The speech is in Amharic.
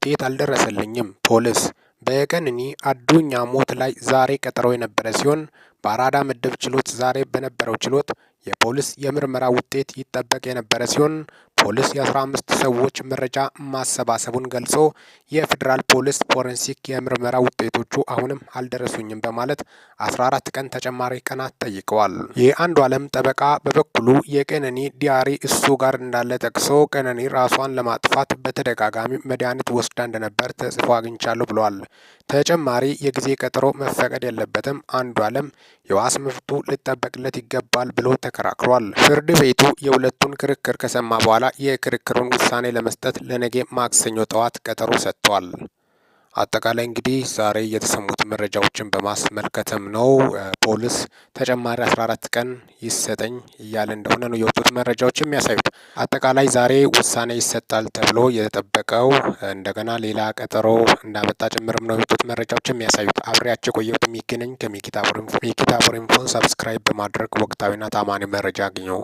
ውጤት አልደረሰልኝም። ፖሊስ በቀነኒ አዱኛ ሞት ላይ ዛሬ ቀጠሮ የነበረ ሲሆን በአራዳ ምድብ ችሎት ዛሬ በነበረው ችሎት የፖሊስ የምርመራ ውጤት ይጠበቅ የነበረ ሲሆን ፖሊስ የ15 ሰዎች መረጃ ማሰባሰቡን ገልጾ የፌዴራል ፖሊስ ፎረንሲክ የምርመራ ውጤቶቹ አሁንም አልደረሱኝም በማለት 14 ቀን ተጨማሪ ቀናት ጠይቀዋል። የአንዱዓለም ጠበቃ በበኩሉ የቀነኒ ዲያሪ እሱ ጋር እንዳለ ጠቅሶ ቀነኒ ራሷን ለማጥፋት በተደጋጋሚ መድኃኒት ወስዳ እንደነበር ተጽፎ አግኝቻለሁ ብለዋል። ተጨማሪ የጊዜ ቀጠሮ መፈቀድ የለበትም፣ አንዱዓለም የዋስ መብቱ ሊጠበቅለት ይገባል ብሎ ተከራክሯል። ፍርድ ቤቱ የሁለቱን ክርክር ከሰማ በኋላ የክርክሩን ውሳኔ ለመስጠት ለነገ ማክሰኞ ጠዋት ቀጠሮ ሰጥቷል። አጠቃላይ እንግዲህ ዛሬ የተሰሙት መረጃዎችን በማስመልከትም ነው ፖሊስ ተጨማሪ 14 ቀን ይሰጠኝ እያለ እንደሆነ ነው የወጡት መረጃዎች የሚያሳዩት። አጠቃላይ ዛሬ ውሳኔ ይሰጣል ተብሎ የተጠበቀው እንደገና ሌላ ቀጠሮ እንዳመጣ ጭምርም ነው የወጡት መረጃዎች የሚያሳዩት። አብሬያቸው ቆየሁት። የሚገናኝ ከሚኪታቦር ኢንፎን ሰብስክራይብ በማድረግ ወቅታዊና ታማኒ መረጃ አግኘው።